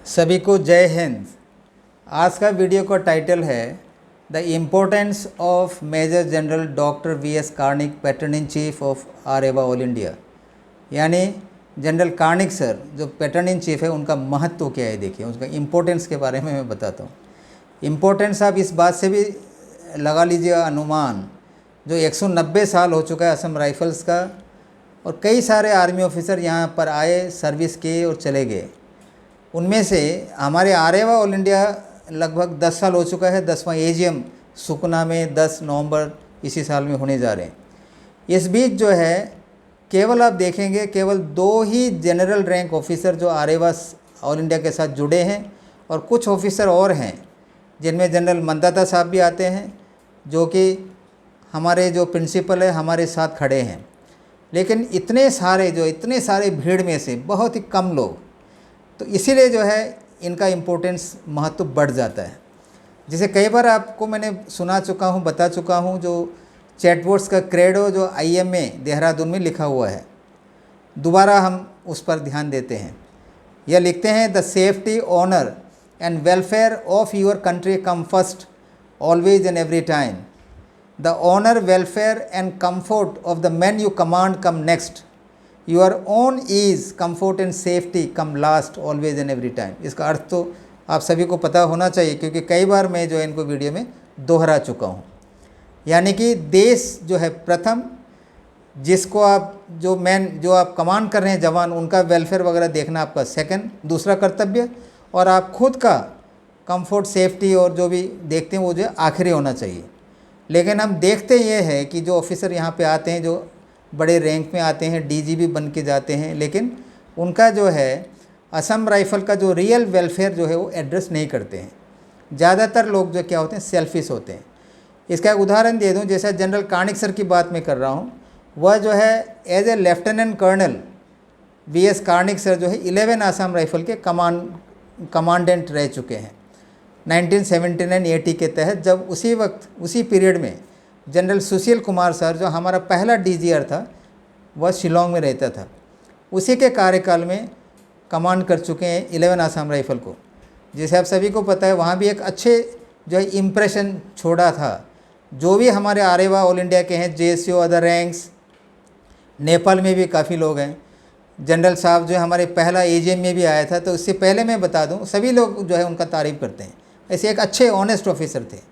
सभी को जय हिंद। आज का वीडियो का टाइटल है the importance of major general doctor V S. Karnik, patron in chief of आरेवा ऑल इंडिया। यानी जनरल कार्निक सर जो पैटर्न इन चीफ है उनका महत्व क्या है, देखिए उसका इम्पोर्टेंस के बारे में मैं बताता हूँ। इम्पोर्टेंस आप इस बात से भी लगा लीजिए अनुमान, जो 190 साल हो चुका है असम राइफल्स का, और कई सारे आर्मी ऑफिसर यहाँ पर आए, सर्विस किए और चले गए। उनमें से हमारे आरेवा ऑल इंडिया लगभग 10 साल हो चुका है। 10वां एजीएम सुकना में 10 नवंबर इसी साल में होने जा रहे हैं। इस बीच जो है केवल आप देखेंगे केवल 2 ही जनरल रैंक ऑफिसर जो आरेवा ऑल इंडिया के साथ जुड़े हैं, और कुछ ऑफिसर और हैं जिनमें जनरल मंदाता साहब भी आते हैं, जो कि हमारे जो प्रिंसिपल है हमारे साथ खड़े हैं। लेकिन इतने सारे भीड़ में से बहुत ही कम लोग, तो इसीलिए जो है इनका इम्पोर्टेंस महत्व बढ़ जाता है। जिसे कई बार आपको मैंने सुना चुका हूँ, बता चुका हूँ, जो चैटबोट्स का क्रेडो जो IMA देहरादून में लिखा हुआ है, दोबारा हम उस पर ध्यान देते हैं। यह लिखते हैं the safety, honour and welfare of your country come first always and every time. The honour, welfare and comfort of the man you command come next. Your own ease, comfort and safety come last always and every time. इसका अर्थ तो आप सभी को पता होना चाहिए, क्योंकि कई बार मैं जो है इनको वीडियो में दोहरा चुका हूँ। यानी कि देश जो है प्रथम, जिसको आप जो आप कमांड कर रहे हैं जवान, उनका वेलफेयर वगैरह देखना आपका सेकंड, दूसरा कर्तव्य, और आप खुद का कंफर्ट, सेफ्टी और जो भी देखते हैं वो जो आखिरी होना चाहिए। लेकिन हम देखते ये है कि जो ऑफिसर यहाँ पे आते हैं, जो बड़े रैंक में आते हैं, DGP बन के जाते हैं, लेकिन उनका जो है असम राइफल का जो रियल वेलफेयर जो है वो एड्रेस नहीं करते हैं। ज़्यादातर लोग जो क्या होते हैं, सेल्फिश होते हैं। इसका एक उदाहरण दे दूं, जैसा जनरल कार्निक सर की बात मैं कर रहा हूं, वह जो है as a lieutenant colonel V.S. Karnik sir जो है 11 आसाम राइफल के कमांडेंट रह चुके हैं 1979-80 के तहत। जब उसी वक्त उसी पीरियड में जनरल सुशील कुमार सर जो हमारा पहला DGR था, वह शिलोंग में रहता था। उसी के कार्यकाल में कमांड कर चुके हैं 11 आसाम राइफल को। जैसे आप सभी को पता है, वहाँ भी एक अच्छे जो है इम्प्रेशन छोड़ा था। जो भी हमारे आरेवा ऑल इंडिया के हैं, JSO, अदर रैंक्स, नेपाल में भी काफ़ी लोग हैं। जनरल साहब जो हमारे पहला AGM में भी आया था, तो उससे पहले मैं बता दूं, सभी लोग जो है उनका तारीफ़ करते हैं। ऐसे एक अच्छे ऑनेस्ट ऑफिसर थे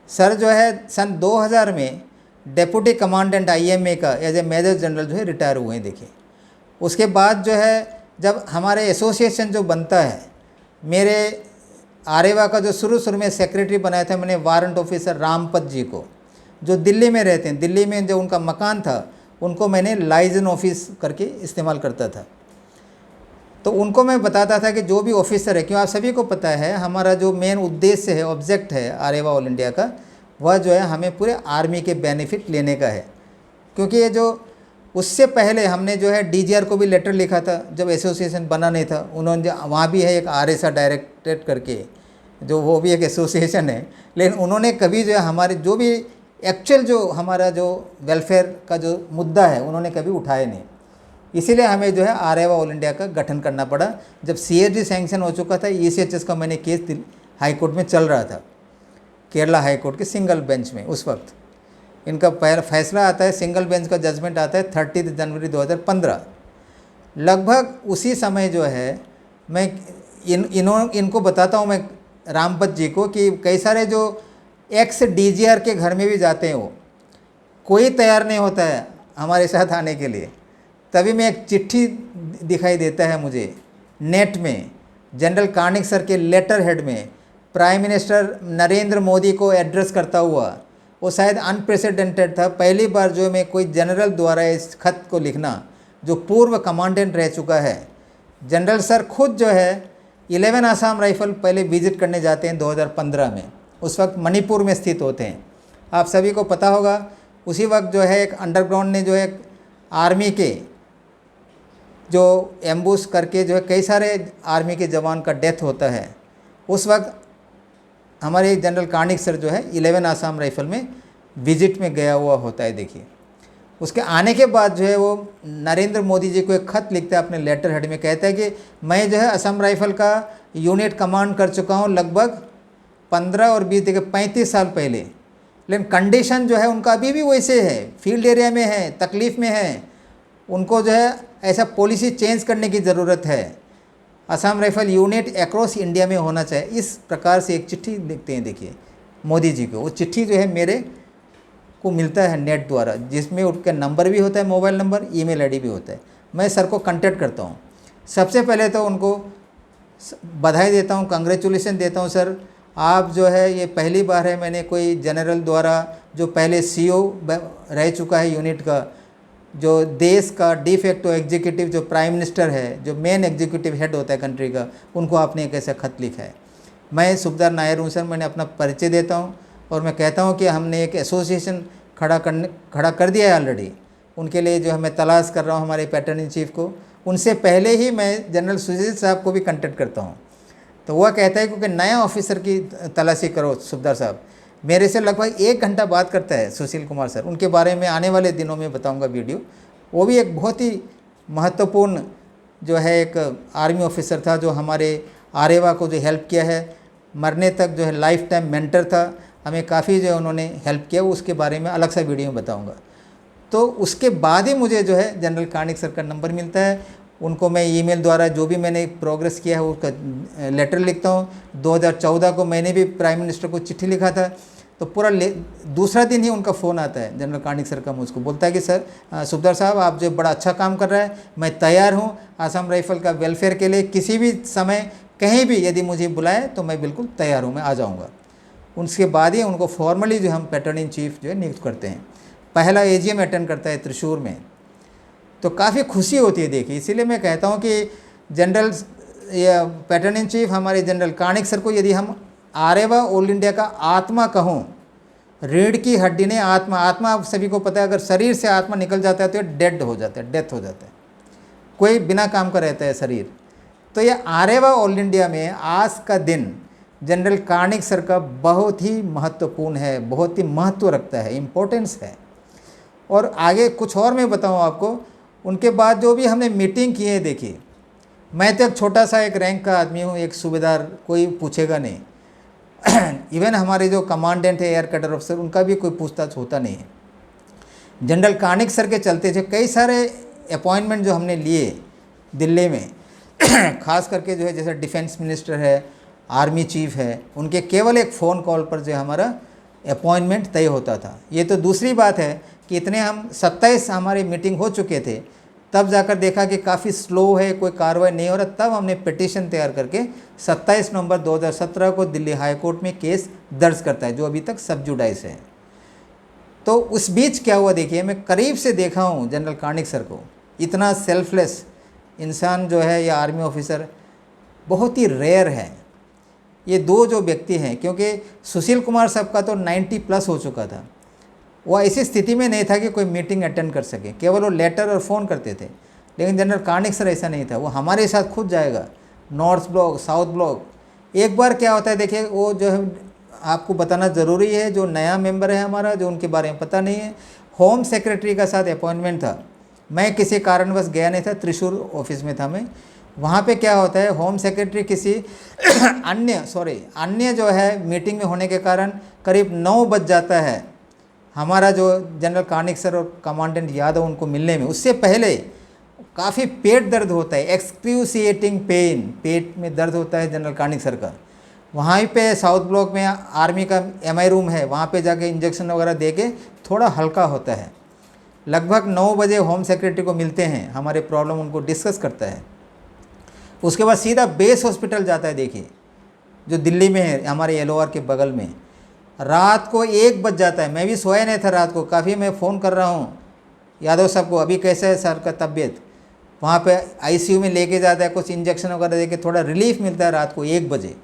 सर। जो है सन 2000 में डेप्यूटी कमांडेंट IMA का एज ए मेजर जनरल जो है रिटायर हुए हैं, देखिए। उसके बाद जो है जब हमारे एसोसिएशन जो बनता है, मेरे आरेवा का जो शुरू में सेक्रेटरी बनाया था मैंने वारंट ऑफिसर रामपत जी को, जो दिल्ली में रहते हैं। दिल्ली में जो उनका मकान था, उनको मैंने लाइजन ऑफिस करके इस्तेमाल करता था। तो उनको मैं बताता था कि जो भी ऑफिसर है, क्यों आप सभी को पता है हमारा जो मेन उद्देश्य है, ऑब्जेक्ट है आरेवा ऑल इंडिया का, वह जो है हमें पूरे आर्मी के बेनिफिट लेने का है। क्योंकि ये जो उससे पहले हमने जो है DGR को भी लेटर लिखा था, जब एसोसिएशन बना नहीं था। उन्होंने वहाँ भी है एक RSA डायरेक्टरेट करके, जो वो भी एक एसोसिएशन है, लेकिन उन्होंने कभी जो है हमारे जो भी एक्चुअल जो हमारा जो वेलफेयर का जो मुद्दा है, उन्होंने कभी उठाया नहीं। इसीलिए हमें जो है आरेवा ऑल इंडिया का गठन करना पड़ा। जब CSD सैंक्शन हो चुका था, ECHS का मैंने केस हाई कोर्ट में चल रहा था, केरला हाई कोर्ट के सिंगल बेंच में। उस वक्त इनका फैसला आता है, सिंगल बेंच का जजमेंट आता है 30 जनवरी 2015। लगभग उसी समय जो है मैं इनको बताता हूँ, मैं रामपत जी को, कि कई सारे जो एक्स DGR के घर में भी जाते हैं, वो कोई तैयार नहीं होता है हमारे साथ आने के लिए। तभी मैं एक चिट्ठी दिखाई देता है मुझे नेट में, जनरल कार्निक सर के लेटर हेड में, प्राइम मिनिस्टर नरेंद्र मोदी को एड्रेस करता हुआ। वो शायद अनप्रेसिडेंटेड था, पहली बार जो मैं कोई जनरल द्वारा इस खत को लिखना, जो पूर्व कमांडेंट रह चुका है। जनरल सर खुद जो है 11 आसाम राइफल पहले विजिट करने जाते हैं 2015 में। उस वक्त मणिपुर में स्थित होते हैं। आप सभी को पता होगा, उसी वक्त जो है एक अंडरग्राउंड ने जो है आर्मी के जो एम्बुश करके जो है कई सारे आर्मी के जवान का डेथ होता है। उस वक्त हमारे जनरल कार्निक सर जो है 11 आसाम राइफल में विजिट में गया हुआ होता है, देखिए। उसके आने के बाद जो है वो नरेंद्र मोदी जी को एक ख़त लिखता है अपने लेटर हेड में, कहता है कि मैं जो है असम राइफल का यूनिट कमांड कर चुका हूँ लगभग 15 और 20 देखिए 35 साल पहले, लेकिन कंडीशन जो है उनका अभी भी वैसे है, फील्ड एरिया में है, तकलीफ़ में है। उनको जो है ऐसा पॉलिसी चेंज करने की ज़रूरत है। Assam rifle unit across India में होना चाहिए। इस प्रकार से एक चिट्ठी लिखते हैं, देखिए मोदी जी को। वो चिट्ठी जो है मेरे को मिलता है नेट द्वारा, जिसमें उनका नंबर भी होता है, मोबाइल नंबर, ईमेल आईडी भी होता है। मैं सर को कांटेक्ट करता हूँ। सबसे पहले तो उनको बधाई देता हूँ, कांग्रेचुलेसन देता हूँ। सर आप जो है ये पहली बार है मैंने कोई जनरल द्वारा, जो पहले सीओ रह चुका है यूनिट का, जो देश का डिफेक्टो एग्जीक्यूटिव जो प्राइम मिनिस्टर है, जो मेन एग्जीक्यूटिव हेड होता है कंट्री का, उनको आपने एक ऐसा खत लिखा है। मैं सुबेदार नायर हूँ सर। मैंने अपना परिचय देता हूँ और मैं कहता हूँ कि हमने एक एसोसिएशन खड़ा कर दिया है ऑलरेडी। उनके लिए जो है मैं तलाश कर रहा हूँ हमारे पैटर्न इन चीफ को। उनसे पहले ही मैं जनरल सुजीत साहब को भी कांटेक्ट करता हूँ। तो वह कहता है क्योंकि नया ऑफिसर की तलाशी करो सुबेदार साहब। मेरे से लगभग 1 घंटा बात करता है सुशील कुमार सर। उनके बारे में आने वाले दिनों में बताऊंगा वीडियो। वो भी एक बहुत ही महत्वपूर्ण जो है एक आर्मी ऑफिसर था, जो हमारे आरेवा को जो हेल्प किया है, मरने तक जो है लाइफ टाइम मेंटर था, हमें काफ़ी जो है उन्होंने हेल्प किया। उसके बारे में अलग सा वीडियो में बताऊँगा। तो उसके बाद ही मुझे जो है जनरल कार्निक सर का नंबर मिलता है। उनको मैं ईमेल द्वारा जो भी मैंने प्रोग्रेस किया है उसका लेटर लिखता हूँ। 2014 को मैंने भी प्राइम मिनिस्टर को चिट्ठी लिखा था। तो पूरा दूसरा दिन ही उनका फ़ोन आता है जनरल कार्निक सर का, मुझको बोलता है कि सर सुबेदार साहब आप जो बड़ा अच्छा काम कर रहा है, मैं तैयार हूँ असम राइफल का वेलफेयर के लिए। किसी भी समय कहीं भी यदि मुझे बुलाएं तो मैं बिल्कुल तैयार हूँ, मैं आ जाऊँगा। उसके बाद ही उनको फॉर्मली जो हम पैटर्न इन चीफ जो है नियुक्त करते हैं। पहला एजीएम अटेंड करता है त्रिशूर में। तो काफ़ी खुशी होती है देखिए। इसीलिए मैं कहता हूँ कि जनरल या पैटर्न इन चीफ हमारे जनरल कार्निक सर को यदि हम आरेवा ऑल इंडिया का आत्मा कहूँ, रीढ़ की हड्डी ने आत्मा, आत्मा आप सभी को पता है अगर शरीर से आत्मा निकल जाता है तो ये डेड हो जाता है, डेथ हो जाता है, कोई बिना काम का रहता है शरीर। तो ये आरेवा ऑल इंडिया में आज का दिन जनरल कार्निक सर का बहुत ही महत्वपूर्ण है, बहुत ही महत्व रखता है, इम्पोर्टेंस है। और आगे कुछ और मैं बताऊँ आपको। उनके बाद जो भी हमने मीटिंग की है, देखिए मैं तो एक छोटा सा एक रैंक का आदमी हूँ, एक सूबेदार, कोई पूछेगा नहीं। इवन हमारे जो कमांडेंट है एयर कैडर ऑफिसर, उनका भी कोई पूछताछ होता नहीं है। जनरल कार्निक सर के चलते थे कई सारे अपॉइंटमेंट जो हमने लिए दिल्ली में, खास करके जो है जैसे डिफेंस मिनिस्टर है, आर्मी चीफ है, उनके केवल एक फ़ोन कॉल पर जो हमारा अपॉइंटमेंट तय होता था। ये तो दूसरी बात है कि इतने हम 27 हमारी मीटिंग हो चुके थे, तब जाकर देखा कि काफ़ी स्लो है, कोई कार्रवाई नहीं हो रहा। तब हमने पिटीशन तैयार करके 27 नवंबर 2017 को दिल्ली हाई कोर्ट में केस दर्ज करता है, जो अभी तक सब जुडाइस है। तो उस बीच क्या हुआ देखिए, मैं करीब से देखा हूँ जनरल कार्निक सर को। इतना सेल्फलेस इंसान जो है, या आर्मी ऑफिसर बहुत ही रेयर है। ये दो जो व्यक्ति हैं, क्योंकि सुशील कुमार साहब का तो 90+ हो चुका था, वो ऐसी स्थिति में नहीं था कि कोई मीटिंग अटेंड कर सके, केवल वो लेटर और फ़ोन करते थे। लेकिन जनरल कार्निक सर ऐसा नहीं था, वो हमारे साथ खुद जाएगा, नॉर्थ ब्लॉक, साउथ ब्लॉक। एक बार क्या होता है देखिए, वो जो है आपको बताना ज़रूरी है, जो नया मेंबर है हमारा, जो उनके बारे में पता नहीं है, होम सेक्रेटरी का साथ अपॉइंटमेंट था। मैं किसी कारणवश गया नहीं था, त्रिशूर ऑफिस में था मैं। वहाँ पे क्या होता है, होम सेक्रेटरी किसी अन्य जो है मीटिंग में होने के कारण करीब 9 बज जाता है हमारा जो जनरल कार्निक सर और कमांडेंट यादव उनको मिलने में। उससे पहले काफ़ी पेट दर्द होता है, एक्सक्रूसिएटिंग पेन, पेट में दर्द होता है जनरल कार्निक सर का। वहाँ पे साउथ ब्लॉक में आर्मी का MI रूम है, वहाँ पे जाके इंजेक्शन वगैरह दे के थोड़ा हल्का होता है। लगभग 9 बजे होम सेक्रेटरी को मिलते हैं, हमारे प्रॉब्लम उनको डिस्कस करता है। उसके बाद सीधा बेस हॉस्पिटल जाता है, देखिए जो दिल्ली में है, हमारे LOR के बगल में। रात को 1 बज जाता है, मैं भी सोया नहीं था रात को, काफ़ी मैं फ़ोन कर रहा हूँ यादव साहब को, अभी कैसे है सर का तबीयत। वहाँ पे ICU में लेके जाता है, कुछ इंजेक्शन वगैरह दे के थोड़ा रिलीफ मिलता है रात को 1 बजे।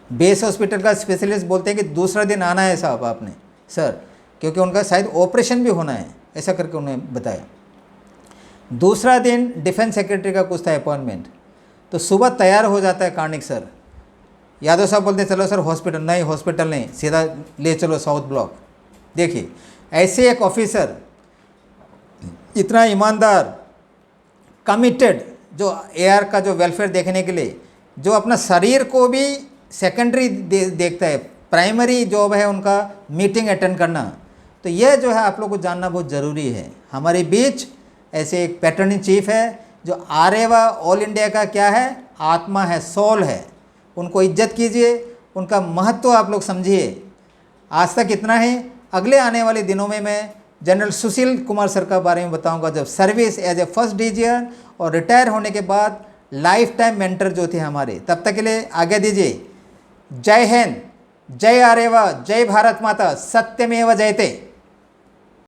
बेस हॉस्पिटल का स्पेशलिस्ट बोलते हैं कि दूसरा दिन आना है साहब आपने सर, क्योंकि उनका शायद ऑपरेशन भी होना है, ऐसा करके उन्हें बताया। दूसरा दिन डिफेंस सेक्रेटरी का कुछ था अपॉइंटमेंट, तो सुबह तैयार हो जाता है कार्निक सर। यादव साहब बोलते हैं चलो सर हॉस्पिटल, नहीं हॉस्पिटल नहीं, सीधा ले चलो साउथ ब्लॉक। देखिए ऐसे एक ऑफिसर इतना ईमानदार, कमिटेड, जो AR का जो वेलफेयर देखने के लिए जो अपना शरीर को भी सेकेंडरी देखता है, प्राइमरी जॉब है उनका मीटिंग अटेंड करना। तो यह जो है आप लोग को जानना बहुत ज़रूरी है। हमारे बीच ऐसे एक पैटर्न इन चीफ है जो आरेवा ऑल इंडिया का क्या है, आत्मा है, सोल है। उनको इज्जत कीजिए, उनका महत्व आप लोग समझिए। आज तक इतना ही। अगले आने वाले दिनों में मैं जनरल सुशील कुमार सर का बारे में बताऊंगा, जब service as a first DGR और रिटायर होने के बाद लाइफ टाइम मेंटर जो थे हमारे। तब तक के लिए आज्ञा दीजिए। जय हिंद, जय आरेवा, जय भारत माता, सत्यमेव जयते।